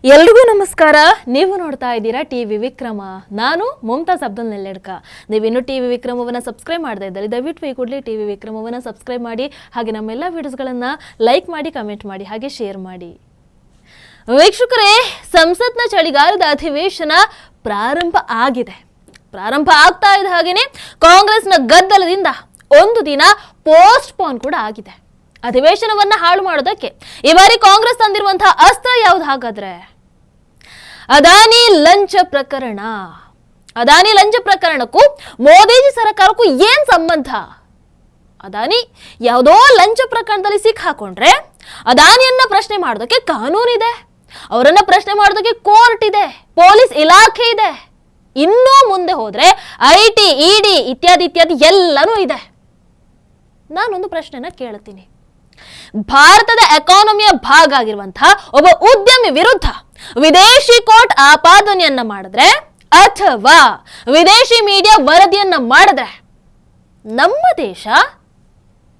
ಎಲ್ರಿಗೂ ನಮಸ್ಕಾರ. ನೀವು ನೋಡ್ತಾ ಇದ್ದೀರಾ ಟಿವಿ ವಿಕ್ರಮ. ನಾನು ಮುಮ್ತಾಜ್ ಅಬ್ದುಲ್ ನೆಲ್ಲೆಡ್ಕ. ನೀವಿನ್ನು ಟಿವಿ ವಿಕ್ರಮವನ್ನು ಸಬ್ಸ್ಕ್ರೈಬ್ ಮಾಡದೇ ಇದ್ದರೆ ದಯವಿಟ್ಟು ಈ ಕೂಡಲೇ ಟಿವಿ ವಿಕ್ರಮವನ್ನು ಸಬ್ಸ್ಕ್ರೈಬ್ ಮಾಡಿ, ಹಾಗೆ ನಮ್ಮೆಲ್ಲ ವಿಡಿಯೋಸ್ಗಳನ್ನು ಲೈಕ್ ಮಾಡಿ, ಕಮೆಂಟ್ ಮಾಡಿ, ಹಾಗೆ ಶೇರ್ ಮಾಡಿ. ವೀಕ್ಷಕರೇ, ಸಂಸತ್ನ ಚಳಿಗಾಲದ ಅಧಿವೇಶನ ಪ್ರಾರಂಭ ಆಗ್ತಾ ಇದ್ದ ಹಾಗೇನೆ ಕಾಂಗ್ರೆಸ್ನ ಗದ್ದಲದಿಂದ ಒಂದು ದಿನ ಪೋಸ್ಟ್ಪೋನ್ ಕೂಡ ಆಗಿದೆ. ಅಧಿವೇಶನವನ್ನ ಹಾಳು ಮಾಡೋದಕ್ಕೆ ಈ ಬಾರಿ ಕಾಂಗ್ರೆಸ್ ತಂದಿರುವಂತಹ ಅಸ್ತ್ರ ಯಾವ್ದು ಹಾಗಾದ್ರೆ? ಅದಾನಿ ಲಂಚ ಪ್ರಕರಣ. ಅದಾನಿ ಲಂಚ ಪ್ರಕರಣಕ್ಕೂ ಮೋದಿಜಿ ಸರ್ಕಾರಕ್ಕೂ ಏನ್ ಸಂಬಂಧ? ಅದಾನಿ ಯಾವುದೋ ಲಂಚ ಪ್ರಕರಣದಲ್ಲಿ ಸಿಕ್ಕಾಕೊಂಡ್ರೆ ಅದಾನಿಯನ್ನ ಪ್ರಶ್ನೆ ಮಾಡೋದಕ್ಕೆ ಕಾನೂನಿದೆ, ಅವರನ್ನ ಪ್ರಶ್ನೆ ಮಾಡೋದಕ್ಕೆ ಕೋರ್ಟ್ ಇದೆ, ಪೊಲೀಸ್ ಇಲಾಖೆ ಇದೆ. ಇನ್ನೂ ಮುಂದೆ ಹೋದ್ರೆ ಐಟಿ, ಇಡಿ ಇತ್ಯಾದಿ ಇತ್ಯಾದಿ ಎಲ್ಲನೂ ಇದೆ. ನಾನೊಂದು ಪ್ರಶ್ನೆನ ಕೇಳ್ತೀನಿ. ಭಾರತದ ಎಕಾನಮಿಯ ಭಾಗ ಆಗಿರುವಂತಹ ಒಬ್ಬ ಉದ್ಯಮಿ ವಿರುದ್ಧ ವಿದೇಶಿ ಕೋರ್ಟ್ ಆಪಾದನೆಯನ್ನ ಮಾಡಿದ್ರೆ ಅಥವಾ ವಿದೇಶಿ ಮೀಡಿಯಾ ವರದಿಯನ್ನ ಮಾಡಿದ್ರೆ ನಮ್ಮ ದೇಶ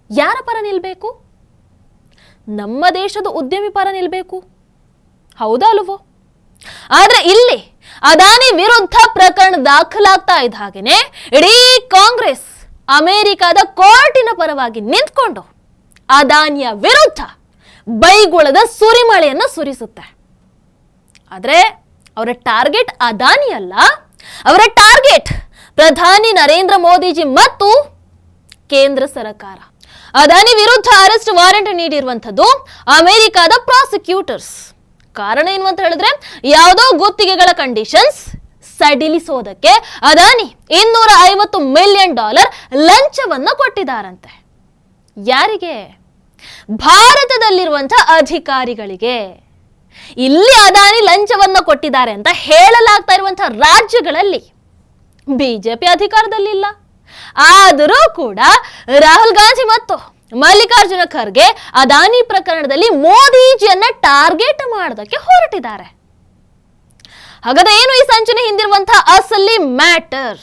ಯಾರ ಪರ ನಿಲ್ಬೇಕು? ನಮ್ಮ ದೇಶದ ಉದ್ಯಮಿ ಪರ ನಿಲ್ಬೇಕು, ಹೌದಾ ಅಲ್ವೋ? ಆದ್ರೆ ಇಲ್ಲಿ ಅದಾನಿ ವಿರುದ್ಧ ಪ್ರಕರಣ ದಾಖಲಾಗ್ತಾ ಇದ್ದ ಹಾಗೇನೆ ಇಡೀ ಕಾಂಗ್ರೆಸ್ ಅಮೆರಿಕದ ಕೋರ್ಟಿನ ಪರವಾಗಿ ನಿಂತ್ಕೊಂಡು ಅದಾನಿಯ ವಿರುದ್ಧ ಬೈಗುಳದ ಸುರಿಮಳೆಯನ್ನ ಸುರಿಸುತ್ತೆ. ಆದ್ರೆ ಅವರ ಟಾರ್ಗೆಟ್ ಅದಾನಿ ಅಲ್ಲ, ಅವರ ಟಾರ್ಗೆಟ್ ಪ್ರಧಾನಿ ನರೇಂದ್ರ ಮೋದಿಜಿ ಮತ್ತು ಕೇಂದ್ರ ಸರ್ಕಾರ. ಅದಾನಿ ವಿರುದ್ಧ ಅರೆಸ್ಟ್ ವಾರೆಂಟ್ ನೀಡಿರುವಂತದ್ದು ಅಮೆರಿಕದ ಪ್ರಾಸಿಕ್ಯೂಟರ್ಸ್. ಕಾರಣ ಏನು ಅಂತ ಹೇಳಿದ್ರೆ, ಯಾವುದೋ ಗುತ್ತಿಗೆಗಳ ಕಂಡೀಷನ್ಸ್ ಸಡಿಲಿಸೋದಕ್ಕೆ ಅದಾನಿ $250 ಮಿಲಿಯನ್ ಲಂಚವನ್ನ ಕೊಟ್ಟಿದ್ದಾರಂತೆ. ಯಾರಿಗೆ? ಭಾರತದಲ್ಲಿರುವಂತಹ ಅಧಿಕಾರಿಗಳಿಗೆ. ಇಲ್ಲಿ ಅದಾನಿ ಲಂಚವನ್ನ ಕೊಟ್ಟಿದ್ದಾರೆ ಅಂತ ಹೇಳಲಾಗ್ತಾ ಇರುವಂತಹ ರಾಜ್ಯಗಳಲ್ಲಿ ಬಿಜೆಪಿ ಅಧಿಕಾರದಲ್ಲಿಲ್ಲ. ಆದರೂ ಕೂಡ ರಾಹುಲ್ ಗಾಂಧಿ ಮತ್ತು ಮಲ್ಲಿಕಾರ್ಜುನ ಖರ್ಗೆ ಅದಾನಿ ಪ್ರಕರಣದಲ್ಲಿ ಮೋದಿಜಿಯನ್ನ ಟಾರ್ಗೆಟ್ ಮಾಡೋದಕ್ಕೆ ಹೊರಟಿದ್ದಾರೆ. ಹಾಗಾದ್ರೆ ಏನು ಈ ಸಂಚನೆ ಹಿಂದಿರುವಂತಹ ಅಸಲಿ ಮ್ಯಾಟರ್?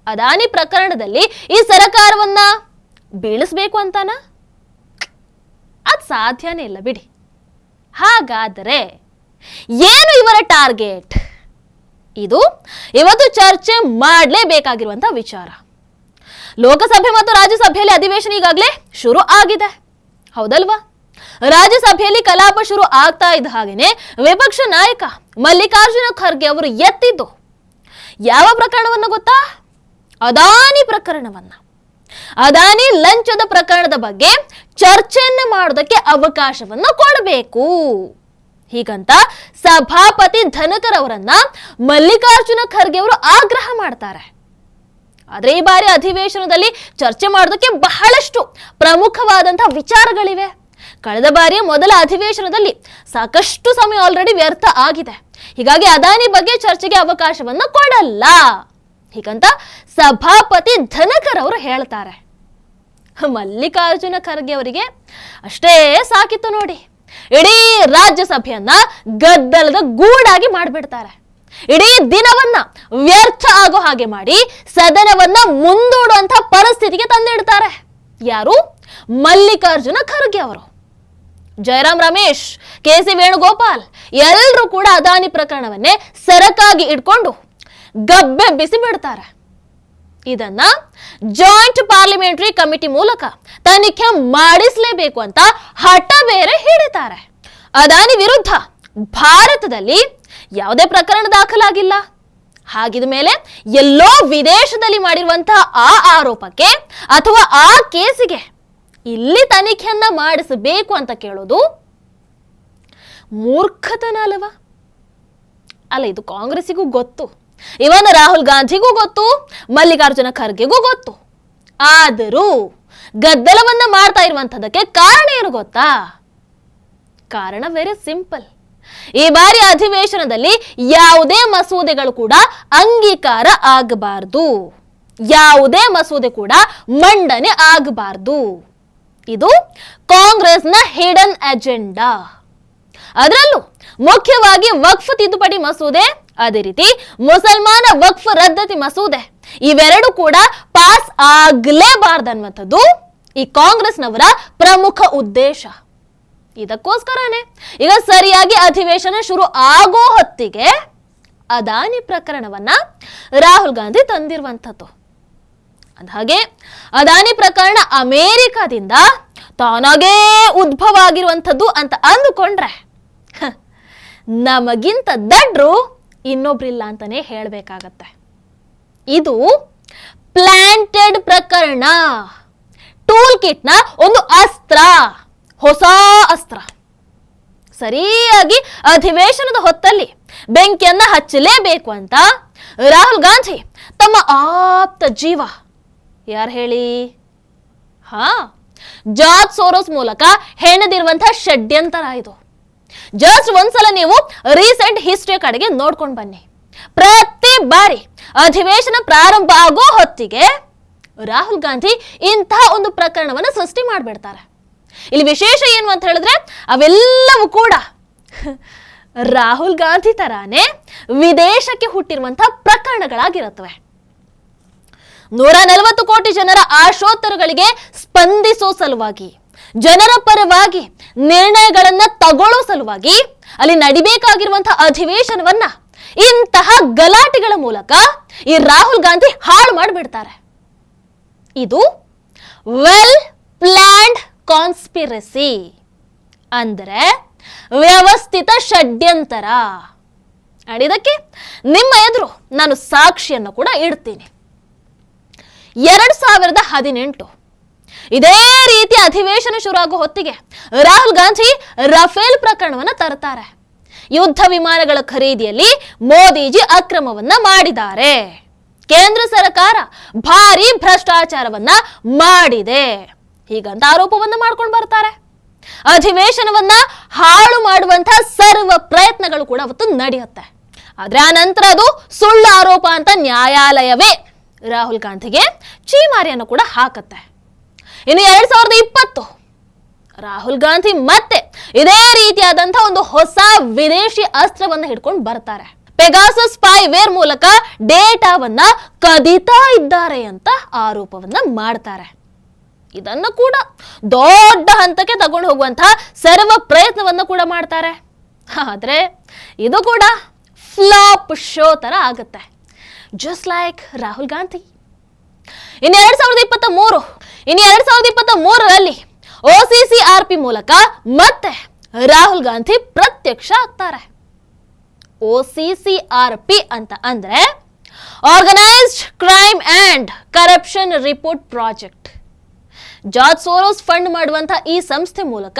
ಅದಾನಿ ಪ್ರಕರಣದಲ್ಲಿ ಈ ಸರ್ಕಾರವನ್ನ ಬೀಳಿಸಬೇಕು ಅಂತಾನ? ಅದು ಸಾಧ್ಯನೇ ಇಲ್ಲ ಬಿಡಿ. ಹಾಗಾದರೆ ಏನು ಇವರ ಟಾರ್ಗೆಟ್? ಇದು ಇವತ್ತು ಚರ್ಚೆ ಮಾಡಲೇಬೇಕಾಗಿರುವಂತಹ ವಿಚಾರ. ಲೋಕಸಭೆ ಮತ್ತು ರಾಜ್ಯಸಭೆಯಲ್ಲಿ ಅಧಿವೇಶನ ಈಗಾಗಲೇ ಶುರು ಆಗಿದೆ, ಹೌದಲ್ವಾ? ರಾಜ್ಯಸಭೆಯಲ್ಲಿ ಕಲಾಪ ಶುರು ಆಗ್ತಾ ಇದ್ದ ಹಾಗೇನೆ ವಿಪಕ್ಷ ನಾಯಕ ಮಲ್ಲಿಕಾರ್ಜುನ ಖರ್ಗೆ ಅವರು ಎತ್ತಿದ್ದು ಯಾವ ಪ್ರಕರಣವನ್ನ ಗೊತ್ತಾ? ಅದಾನಿ ಪ್ರಕರಣವನ್ನ. ಅದಾನಿ ಲಂಚದ ಪ್ರಕರಣದ ಬಗ್ಗೆ ಚರ್ಚೆಯನ್ನ ಮಾಡೋದಕ್ಕೆ ಅವಕಾಶವನ್ನ ಕೊಡಬೇಕು ಹೀಗಂತ ಸಭಾಪತಿ ಧನಕರ್ ಅವರನ್ನ ಮಲ್ಲಿಕಾರ್ಜುನ ಖರ್ಗೆ ಅವರು ಆಗ್ರಹ ಮಾಡ್ತಾರೆ. ಆದ್ರೆ ಈ ಬಾರಿ ಅಧಿವೇಶನದಲ್ಲಿ ಚರ್ಚೆ ಮಾಡೋದಕ್ಕೆ ಬಹಳಷ್ಟು ಪ್ರಮುಖವಾದಂತಹ ವಿಚಾರಗಳಿವೆ. ಕಳೆದ ಬಾರಿಯ ಮೊದಲ ಅಧಿವೇಶನದಲ್ಲಿ ಸಾಕಷ್ಟು ಸಮಯ ಆಲ್ರೆಡಿ ವ್ಯರ್ಥ ಆಗಿದೆ. ಹೀಗಾಗಿ ಅದಾನಿ ಬಗ್ಗೆ ಚರ್ಚೆಗೆ ಅವಕಾಶವನ್ನ ಕೊಡಲ್ಲ ಹೀಗಂತ ಸಭಾಪತಿ ಧನಕರ್ ಅವರು ಹೇಳ್ತಾರೆ. ಮಲ್ಲಿಕಾರ್ಜುನ ಖರ್ಗೆ ಅವರಿಗೆ ಅಷ್ಟೇ ಸಾಕಿತ್ತು ನೋಡಿ, ಇಡೀ ರಾಜ್ಯಸಭೆಯನ್ನ ಗದ್ದಲದ ಗೂಡಾಗಿ ಮಾಡಿಬಿಡ್ತಾರೆ. ಇಡೀ ದಿನವನ್ನ ವ್ಯರ್ಥ ಆಗೋ ಹಾಗೆ ಮಾಡಿ ಸದನವನ್ನ ಮುಂದೂಡುವಂತ ಪರಿಸ್ಥಿತಿಗೆ ತಂದಿಡ್ತಾರೆ. ಯಾರು? ಮಲ್ಲಿಕಾರ್ಜುನ ಖರ್ಗೆ ಅವರು. ಜಯರಾಮ್ ರಮೇಶ್, ಕೆ.ಸಿ. ವೇಣುಗೋಪಾಲ್ ಎಲ್ಲರೂ ಕೂಡ ಅದಾನಿ ಪ್ರಕರಣವನ್ನೇ ಸರಕಾಗಿ ಇಟ್ಕೊಂಡು ಗಬ್ಬೆಬ್ಬಿಸಿ ಬಿಡ್ತಾರೆ. ಇದನ್ನ ಜಾಯಿಂಟ್ ಪಾರ್ಲಿಮೆಂಟರಿ ಕಮಿಟಿ ಮೂಲಕ ತನಿಖೆ ಮಾಡಿಸಲೇಬೇಕು ಅಂತ ಹಠ ಬೇರೆ ಹಿಡಿತಾರೆ. ಅದಾನಿ ವಿರುದ್ಧ ಭಾರತದಲ್ಲಿ ಯಾವುದೇ ಪ್ರಕರಣ ದಾಖಲಾಗಿಲ್ಲ. ಹಾಗಿದ ಮೇಲೆ ಎಲ್ಲೋ ವಿದೇಶದಲ್ಲಿ ಮಾಡಿರುವಂತಹ ಆ ಆರೋಪಕ್ಕೆ ಅಥವಾ ಆ ಕೇಸಿಗೆ ಇಲ್ಲಿ ತನಿಖೆಯನ್ನ ಮಾಡಿಸಬೇಕು ಅಂತ ಕೇಳೋದು ಮೂರ್ಖತನ ಅಲ್ಲವಾ? ಅಲ್ಲ, ಇದು ಕಾಂಗ್ರೆಸ್ಸಿಗೂ ಗೊತ್ತು, ಇವನ್ ರಾಹುಲ್ ಗಾಂಧಿಗೂ ಗೊತ್ತು, ಮಲ್ಲಿಕಾರ್ಜುನ ಖರ್ಗೆಗೂ ಗೊತ್ತು. ಆದರೂ ಗದ್ದಲವನ್ನ ಮಾಡ್ತಾ ಇರುವಂತದಕ್ಕೆ ಕಾರಣ ಏನು ಗೊತ್ತಾ? ಕಾರಣ ವೆರಿ ಸಿಂಪಲ್. ಈ ಬಾರಿ ಅಧಿವೇಶನದಲ್ಲಿ ಯಾವುದೇ ಮಸೂದೆಗಳು ಕೂಡ ಅಂಗೀಕಾರ ಆಗಬಾರದು, ಯಾವುದೇ ಮಸೂದೆ ಕೂಡ ಮಂಡನೆ ಆಗಬಾರದು. ಇದು ಕಾಂಗ್ರೆಸ್ನ ಹಿಡನ್ ಅಜೆಂಡಾ. ಅದರಲ್ಲೂ ಮುಖ್ಯವಾಗಿ ವಕ್ಫ್ ತಿದ್ದುಪಡಿ ಮಸೂದೆ, ಅದೇ ರೀತಿ ಮುಸಲ್ಮಾನ ವಕ್ಫ್ ರದ್ದತಿ ಮಸೂದೆ, ಇವೆರಡು ಕೂಡ ಪಾಸ್ ಆಗಲೇಬಾರ್ದನ್ನುವಂಥದ್ದು ಈ ಕಾಂಗ್ರೆಸ್ನವರ ಪ್ರಮುಖ ಉದ್ದೇಶ. ಇದಕ್ಕೋಸ್ಕರನೇ ಈಗ ಸರಿಯಾಗಿ ಅಧಿವೇಶನ ಶುರು ಆಗೋ ಹೊತ್ತಿಗೆ ಅದಾನಿ ಪ್ರಕರಣವನ್ನ ರಾಹುಲ್ ಗಾಂಧಿ ತಂದಿರುವಂಥದ್ದು. ಹಾಗೆ ಅದಾನಿ ಪ್ರಕರಣ ಅಮೆರಿಕದಿಂದ ತಾನಾಗೇ ಉದ್ಭವ ಆಗಿರುವಂಥದ್ದು ಅಂತ ಅಂದುಕೊಂಡ್ರೆ ನಮಗಿಂತ ದಡ್ರು ಇನ್ನೊಬ್ರಿಲ್ಲ ಅಂತಾನೆ ಹೇಳಬೇಕಾಗತ್ತೆ. ಇದು ಪ್ಲಾಂಟೆಡ್ ಪ್ರಕರಣ, ಟೂಲ್ ಕಿಟ್ನ ಒಂದು ಅಸ್ತ್ರ, ಹೊಸ ಅಸ್ತ್ರ. ಸರಿಯಾಗಿ ಅಧಿವೇಶನದ ಹೊತ್ತಲ್ಲಿ ಬೆಂಕಿಯನ್ನ ಹಚ್ಚಲೇಬೇಕು ಅಂತ ರಾಹುಲ್ ಗಾಂಧಿ ತಮ್ಮ ಆಪ್ತ ಜೀವ ಯಾರು ಹೇಳಿ, ಜಾರ್ಜ್ ಸೋರೋಸ್ ಮೂಲಕ ಹೆಣೆದಿರುವಂತಹ ಷಡ್ಯಂತರ ಇದು. ಜಸ್ಟ್ ಒಂದ್ಸಲ ನೀವು ರೀಸೆಂಟ್ ಹಿಸ್ಟ್ರಿ ಕಡೆಗೆ ನೋಡ್ಕೊಂಡು ಬನ್ನಿ. ಪ್ರತಿ ಬಾರಿ ಅಧಿವೇಶನ ಪ್ರಾರಂಭ ಆಗೋ ಹೊತ್ತಿಗೆ ರಾಹುಲ್ ಗಾಂಧಿ ಇಂತಹ ಒಂದು ಪ್ರಕರಣವನ್ನು ಸೃಷ್ಟಿ ಮಾಡಿಬಿಡ್ತಾರೆ. ಇಲ್ಲಿ ವಿಶೇಷ ಏನು ಅಂತ ಹೇಳಿದ್ರೆ ಅವೆಲ್ಲವೂ ಕೂಡ ರಾಹುಲ್ ಗಾಂಧಿ ತರಾನೇ ವಿದೇಶಕ್ಕೆ ಹುಟ್ಟಿರುವಂತಹ ಪ್ರಕರಣಗಳಾಗಿರುತ್ತವೆ. 140 ಕೋಟಿ ಜನರ ಆಶೋತ್ತರಗಳಿಗೆ ಸ್ಪಂದಿಸೋ ಸಲುವಾಗಿ, ಜನರ ಪರವಾಗಿ ನಿರ್ಣಯಗಳನ್ನ ತಗೊಳ್ಳೋ ಸಲುವಾಗಿ ಅಲ್ಲಿ ನಡಿಬೇಕಾಗಿರುವಂತಹ ಅಧಿವೇಶನವನ್ನ ಇಂತಹ ಗಲಾಟೆಗಳ ಮೂಲಕ ಈ ರಾಹುಲ್ ಗಾಂಧಿ ಹಾಳು ಮಾಡಿಬಿಡ್ತಾರೆ. ಇದು ವೆಲ್ ಪ್ಲಾನ್ಡ್ ಕಾನ್ಸ್ಪಿರಸಿ, ಅಂದ್ರೆ ವ್ಯವಸ್ಥಿತ ಷಡ್ಯಂತರ. ಇದಕ್ಕೆ ನಿಮ್ಮ ಎದುರು ನಾನು ಸಾಕ್ಷಿಯನ್ನು ಕೂಡ ಇಡ್ತೀನಿ. 2018 ಇದೇ ರೀತಿ ಅಧಿವೇಶನ ಶುರು ಆಗೋ ಹೊತ್ತಿಗೆ ರಾಹುಲ್ ಗಾಂಧಿ ರಫೇಲ್ ಪ್ರಕರಣವನ್ನ ತರ್ತಾರೆ. ಯುದ್ಧ ವಿಮಾನಗಳ ಖರೀದಿಯಲ್ಲಿ ಮೋದಿಜಿ ಅಕ್ರಮವನ್ನ ಮಾಡಿದ್ದಾರೆ, ಕೇಂದ್ರ ಸರ್ಕಾರ ಭಾರಿ ಭ್ರಷ್ಟಾಚಾರವನ್ನ ಮಾಡಿದೆ, ಹೀಗಂತ ಆರೋಪವನ್ನ ಮಾಡ್ಕೊಂಡು ಬರ್ತಾರೆ. ಅಧಿವೇಶನವನ್ನ ಹಾಳು ಮಾಡುವಂತಹ ಸರ್ವ ಪ್ರಯತ್ನಗಳು ಕೂಡ ಅವತ್ತು ನಡೆಯುತ್ತೆ. ಆದ್ರೆ ಆ ನಂತರ ಅದು ಸುಳ್ಳು ಆರೋಪ ಅಂತ ನ್ಯಾಯಾಲಯವೇ ರಾಹುಲ್ ಗಾಂಧಿಗೆ ಚೀಮಾರಿಯನ್ನು ಕೂಡ ಹಾಕತ್ತೆ. ಇನ್ನು 2020 ರಾಹುಲ್ ಗಾಂಧಿ ಮತ್ತೆ ಇದೇ ರೀತಿಯಾದಂತಹ ಒಂದು ಹೊಸ ವಿದೇಶಿ ಅಸ್ತ್ರವನ್ನ ಹಿಡ್ಕೊಂಡು ಬರ್ತಾರೆ. ಪೆಗಾಸಸ್ ಸ್ಪೈವೇರ್ ಮೂಲಕ ಡೇಟಾವನ್ನ ಕದೀತಾ ಇದ್ದಾರೆ ಅಂತ ಆರೋಪವನ್ನ ಮಾಡ್ತಾರೆ. ಇದನ್ನು ಕೂಡ ದೊಡ್ಡ ಹಂತಕ್ಕೆ ತಗೊಂಡು ಹೋಗುವಂತಹ ಸರ್ವ ಪ್ರಯತ್ನವನ್ನು ಕೂಡ ಮಾಡ್ತಾರೆ. ಆದ್ರೆ ಇದು ಕೂಡ ಫ್ಲಾಪ್ ಶೋ ತರ ಆಗುತ್ತೆ, ಜಸ್ಟ್ ಲೈಕ್ ರಾಹುಲ್ ಗಾಂಧಿ. ಇನ್ನು 2023ರಲ್ಲಿ OCCRP ಮೂಲಕ ಮತ್ತೆ ರಾಹುಲ್ ಗಾಂಧಿ ಪ್ರತ್ಯಕ್ಷ ಆಗ್ತಾರೆ. OCCRP ಅಂತ ಅಂದ್ರೆ organised crime and corruption report project. George Soros fund ಮಾಡುವಂತಹ ಈ ಸಂಸ್ಥೆ ಮೂಲಕ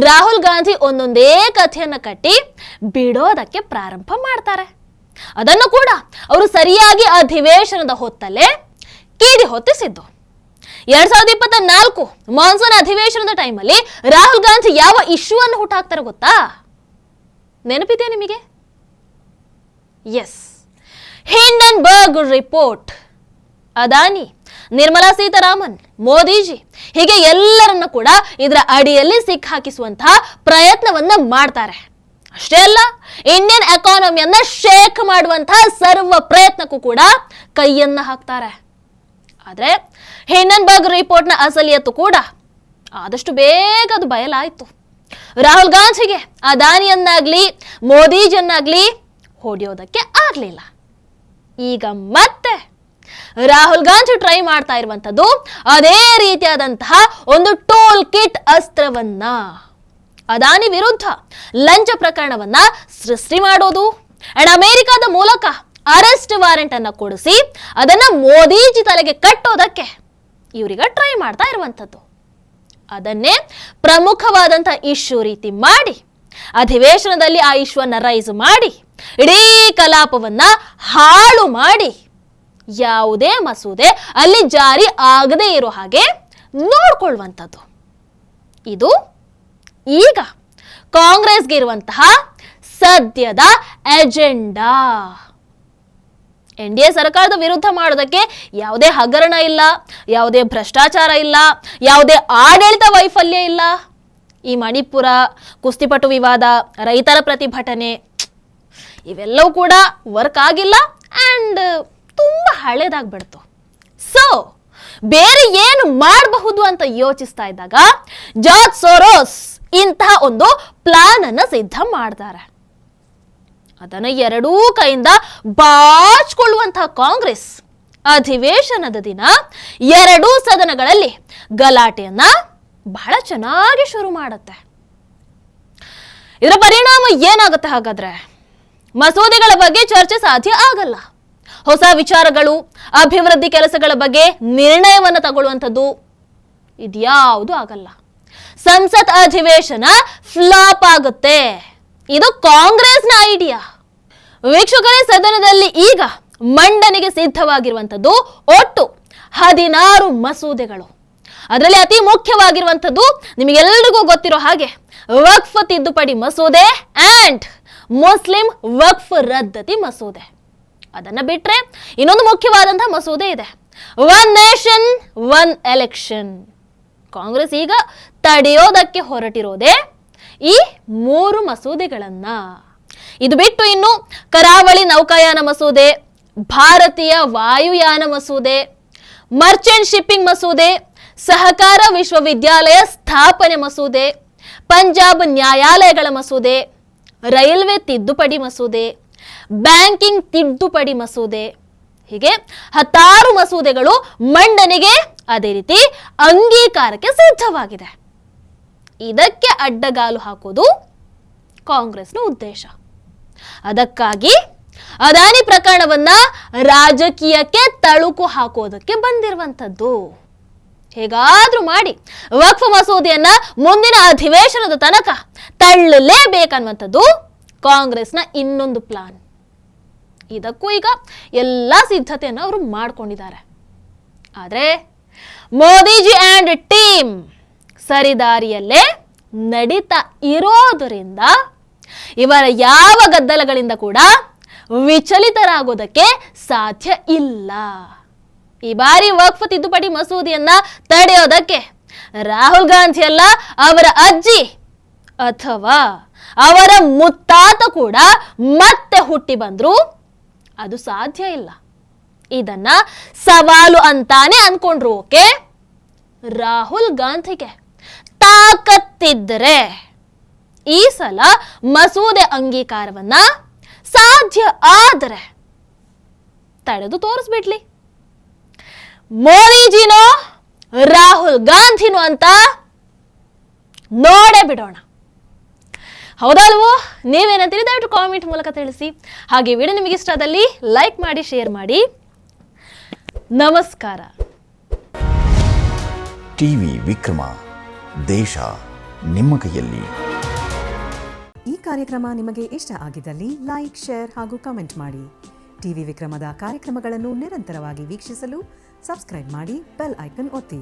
ರಾಹುಲ್ ಗಾಂಧಿ ಒಂದೊಂದೇ ಕಥೆಯನ್ನ ಕಟ್ಟಿ ಬಿಡೋದಕ್ಕೆ ಪ್ರಾರಂಭ ಮಾಡ್ತಾರೆ. ಅದನ್ನು ಕೂಡ ಅವರು ಸರಿಯಾಗಿ ಅಧಿವೇಶನದ ಹೊತ್ತಲ್ಲೇ ಕಿಡಿ ಹೊತ್ತಿಸಿದ್ದು. 2024 ಮಾನ್ಸೂನ್ ಅಧಿವೇಶನದ ಟೈಮಲ್ಲಿ ರಾಹುಲ್ ಗಾಂಧಿ ಯಾವ ಇಶ್ಯೂ ಅನ್ನು ಹುಟ್ಟಾಕ್ತಾರೆ ಗೊತ್ತಾ? ನೆನಪಿದೆ ನಿಮಗೆ? Yes, Hindenburg report. Adani, Nirmala Sitharaman, Modiji ಹೀಗೆ ಎಲ್ಲರನ್ನ ಕೂಡ ಇದರ ಅಡಿಯಲ್ಲಿ ಸಿಕ್ಕಾಕಿಸುವಂತಹ ಪ್ರಯತ್ನವನ್ನ ಮಾಡ್ತಾರೆ. ಅಷ್ಟೇ ಅಲ್ಲ, ಇಂಡಿಯನ್ ಎಕಾನಮಿಯನ್ನ ಶೇಕ್ ಮಾಡುವಂತಹ ಸರ್ವ ಪ್ರಯತ್ನಕ್ಕೂ ಕೂಡ ಕೈಯನ್ನ ಹಾಕ್ತಾರೆ. ಆದ್ರೆ ಹಿಂಡನ್ಬರ್ಗ್ ರಿಪೋರ್ಟ್ನ ಅಸಲಿಯತ್ತು ಕೂಡ ಆದಷ್ಟು ಬೇಗ ಅದು ಬಯಲಾಯಿತು. ರಾಹುಲ್ ಗಾಂಧಿಗೆ ಅದಾನಿಯನ್ನಾಗ್ಲಿ ಮೋದಿಜಿಯನ್ನಾಗ್ಲಿ ಹೊಡೆಯೋದಕ್ಕೆ ಆಗ್ಲಿಲ್ಲ. ಈಗ ಮತ್ತೆ ರಾಹುಲ್ ಗಾಂಧಿ ಟ್ರೈ ಮಾಡ್ತಾ ಇರುವಂತದ್ದು ಅದೇ ರೀತಿಯಾದಂತಹ ಒಂದು ಟೂಲ್ ಕಿಟ್ ಅಸ್ತ್ರವನ್ನ, ಅದಾನಿ ವಿರುದ್ಧ ಲಂಚ ಪ್ರಕರಣವನ್ನ ಸೃಷ್ಟಿ ಮಾಡೋದು ಅಂಡ್ ಅಮೆರಿಕದ ಮೂಲಕ ಅರೆಸ್ಟ್ ವಾರೆಂಟ್ ಅನ್ನ ಕೊಡಿಸಿ ಅದನ್ನ ಮೋದಿಜಿ ತಲೆಗೆ ಕಟ್ಟೋದಕ್ಕೆ ಇವರೀಗ ಟ್ರೈ ಮಾಡ್ತಾ ಇರುವಂತದ್ದು. ಅದನ್ನೇ ಪ್ರಮುಖವಾದಂತ ಇಶ್ಯೂ ರೀತಿ ಮಾಡಿ ಅಧಿವೇಶನದಲ್ಲಿ ಆ ಇಶ್ಯೂ ಅನ್ನ ರೈಸ್ ಮಾಡಿ ಇಡೀ ಕಲಾಪವನ್ನ ಹಾಳು ಮಾಡಿ ಯಾವುದೇ ಮಸೂದೆ ಅಲ್ಲಿ ಜಾರಿ ಆಗದೇ ಇರೋ ಹಾಗೆ ನೋಡ್ಕೊಳ್ಳುವಂಥದ್ದು. ಇದು ಈಗ ಕಾಂಗ್ರೆಸ್ಗೆ ಇರುವಂತಹ ಸದ್ಯದ ಎಜೆಂಡಾ. NDA ಸರ್ಕಾರದ ವಿರುದ್ಧ ಮಾಡೋದಕ್ಕೆ ಯಾವುದೇ ಹಗರಣ ಇಲ್ಲ, ಯಾವುದೇ ಭ್ರಷ್ಟಾಚಾರ ಇಲ್ಲ, ಯಾವುದೇ ಆಡಳಿತ ವೈಫಲ್ಯ ಇಲ್ಲ. ಈ ಮಣಿಪುರ, ಕುಸ್ತಿಪಟು ವಿವಾದ, ರೈತರ ಪ್ರತಿಭಟನೆ ಇವೆಲ್ಲವೂ ಕೂಡ ವರ್ಕ್ ಆಗಿಲ್ಲ ಅಂಡ್ ತುಂಬಾ ಹಳೇದಾಗ್ಬಿಡ್ತು. ಸೊ ಬೇರೆ ಏನು ಮಾಡಬಹುದು ಅಂತ ಯೋಚಿಸ್ತಾ ಇದ್ದಾಗ ಜಾರ್ಜ್ ಸೋರೋಸ್ ಇಂತಹ ಒಂದು ಪ್ಲಾನ್ ಅನ್ನ ಸಿದ್ಧ ಮಾಡ್ತಾರೆ. ಅದನ್ನ ಎರಡೂ ಕೈಯಿಂದ ಬಾಚ್ಕೊಳ್ಳುವಂತಹ ಕಾಂಗ್ರೆಸ್ ಅಧಿವೇಶನದ ದಿನ ಎರಡೂ ಸದನಗಳಲ್ಲಿ ಗಲಾಟೆಯನ್ನ ಬಹಳ ಚೆನ್ನಾಗಿ ಶುರು ಮಾಡುತ್ತೆ. ಇದರ ಪರಿಣಾಮ ಏನಾಗುತ್ತೆ ಹಾಗಾದ್ರೆ? ಮಸೂದೆಗಳ ಬಗ್ಗೆ ಚರ್ಚೆ ಸಾಧ್ಯ ಆಗಲ್ಲ. ಹೊಸ ವಿಚಾರಗಳು, ಅಭಿವೃದ್ಧಿ ಕೆಲಸಗಳ ಬಗ್ಗೆ ನಿರ್ಣಯವನ್ನು ತಗೊಳ್ಳುವಂಥದ್ದು ಇದ್ಯಾವುದು ಆಗಲ್ಲ. ಸಂಸತ್ ಅಧಿವೇಶನ ಫ್ಲಾಪ್ ಆಗುತ್ತೆ. ಇದು ಕಾಂಗ್ರೆಸ್ನ ಐಡಿಯಾ. ವೀಕ್ಷಕರೇ, ಸದನದಲ್ಲಿ ಈಗ ಮಂಡನೆಗೆ ಸಿದ್ಧವಾಗಿರುವಂಥದ್ದು ಒಟ್ಟು 16 ಮಸೂದೆಗಳು. ಅದರಲ್ಲಿ ಅತಿ ಮುಖ್ಯವಾಗಿರುವಂಥದ್ದು ನಿಮಗೆಲ್ಲರಿಗೂ ಗೊತ್ತಿರೋ ಹಾಗೆ ವಕ್ಫ್ ತಿದ್ದುಪಡಿ ಮಸೂದೆ ಅಂಡ್ ಮುಸ್ಲಿಂ ವಕ್ಫ್ ರದ್ದತಿ ಮಸೂದೆ. ಅದನ್ನ ಬಿಟ್ರೆ ಇನ್ನೊಂದು ಮುಖ್ಯವಾದಂತಹ ಮಸೂದೆ ಇದೆ, one nation one election. Congress ಈಗ ತಡೆಯೋದಕ್ಕೆ ಹೊರಟಿರೋದೇ ಈ 3 ಮಸೂದೆಗಳನ್ನ. ಇದು ಬಿಟ್ಟು ಇನ್ನು ಕರಾವಳಿ ನೌಕಾಯಾನ ಮಸೂದೆ, ಭಾರತೀಯ ವಾಯುಯಾನ ಮಸೂದೆ, ಮರ್ಚೆಂಟ್ ಶಿಪ್ಪಿಂಗ್ ಮಸೂದೆ, ಸಹಕಾರ ವಿಶ್ವವಿದ್ಯಾಲಯ ಸ್ಥಾಪನೆ ಮಸೂದೆ, ಪಂಜಾಬ್ ನ್ಯಾಯಾಲಯಗಳ ಮಸೂದೆ, ರೈಲ್ವೆ ತಿದ್ದುಪಡಿ ಮಸೂದೆ, ಬ್ಯಾಂಕಿಂಗ್ ತಿದ್ದುಪಡಿ ಮಸೂದೆ, ಹೀಗೆ 16 ಮಸೂದೆಗಳು ಮಂಡನೆಗೆ ಅದೇ ರೀತಿ ಅಂಗೀಕಾರಕ್ಕೆ ಸಿದ್ಧವಾಗಿದೆ. ಇದಕ್ಕೆ ಅಡ್ಡಗಾಲು ಹಾಕೋದು ಕಾಂಗ್ರೆಸ್ನ ಉದ್ದೇಶ. ಅದಕ್ಕಾಗಿ ಅದಾನಿ ಪ್ರಕರಣವನ್ನ ರಾಜಕೀಯಕ್ಕೆ ತಳುಕು ಹಾಕೋದಕ್ಕೆ ಬಂದಿರುವಂಥದ್ದು. ಹೇಗಾದ್ರೂ ಮಾಡಿ ವಕ್ಫ್ ಮಸೂದೆಯನ್ನ ಮುಂದಿನ ಅಧಿವೇಶನದ ತನಕ ತಳ್ಳಲೇಬೇಕನ್ನುವಂಥದ್ದು ಕಾಂಗ್ರೆಸ್ನ ಇನ್ನೊಂದು ಪ್ಲಾನ್. ಇದಕ್ಕೂ ಈಗ ಎಲ್ಲ ಸಿದ್ಧತೆಯನ್ನು ಅವರು ಮಾಡ್ಕೊಂಡಿದ್ದಾರೆ. ಆದರೆ ಮೋದಿಜಿ ಅಂಡ್ ಟೀಮ್ ಸರಿದಾರಿಯಲ್ಲೇ ನಡೀತಾ ಇರೋದರಿಂದ ಇವರ ಯಾವ ಗದ್ದಲಗಳಿಂದ ಕೂಡ ವಿಚಲಿತರಾಗೋದಕ್ಕೆ ಸಾಧ್ಯ ಇಲ್ಲ. ಈ ಬಾರಿ ವಕ್ಫ್ ತಿದ್ದುಪಡಿ ಮಸೂದೆಯನ್ನ ತಡೆಯೋದಕ್ಕೆ ರಾಹುಲ್ ಗಾಂಧಿ ಅಲ್ಲ, ಅವರ ಅಜ್ಜಿ ಅಥವಾ ಅವರ ಮುತ್ತಾತ ಕೂಡ ಮತ್ತೆ ಹುಟ್ಟಿ ಬಂದ್ರು ಅದು ಸಾಧ್ಯ ಇಲ್ಲ. ಇದನ್ನ ಸವಾಲು ಅಂತಾನೆ ಅನ್ಕೊಂಡ್ರು. ಓಕೆ, ರಾಹುಲ್ ಗಾಂಧಿಗೆ ತಾಕತ್ತಿದ್ದರೆ ಈ ಸಲ ಮಸೂದೆ ಅಂಗೀಕಾರವನ್ನ ಸಾಧ್ಯ ಆದರೆ ತಡೆದು ತೋರಿಸ್ಬಿಡ್ಲಿ. ಮೋದಿಜಿನೋ ರಾಹುಲ್ ಗಾಂಧಿನೋ ಅಂತ ನೋಡೇ ಬಿಡೋಣ. ಹೌದಲ್ವೋ? ನೀವೇನಂತೀರಿ? ದಯವಿಟ್ಟು ಕಾಮೆಂಟ್ ಮೂಲಕ ತಿಳಿಸಿ. ಹಾಗೆ ವಿಡಿಯೋ ನಿಮಗೆ ಇಷ್ಟ ಆದಲ್ಲಿ ಲೈಕ್ ಮಾಡಿ, ಶೇರ್ ಮಾಡಿ. ನಮಸ್ಕಾರ. ಟಿವಿ ವಿಕ್ರಮ, ದೇಶ ನಿಮ್ಮ ಕೈಯಲ್ಲಿ. ಈ ಕಾರ್ಯಕ್ರಮ ನಿಮಗೆ ಇಷ್ಟ ಆಗಿದ್ದಲ್ಲಿ ಲೈಕ್, ಶೇರ್ ಹಾಗೂ ಕಮೆಂಟ್ ಮಾಡಿ. ಟಿವಿ ವಿಕ್ರಮದ ಕಾರ್ಯಕ್ರಮಗಳನ್ನು ನಿರಂತರವಾಗಿ ವೀಕ್ಷಿಸಲು ಸಬ್ಸ್ಕ್ರೈಬ್ ಮಾಡಿ, ಬೆಲ್ ಐಕನ್ ಒತ್ತಿ.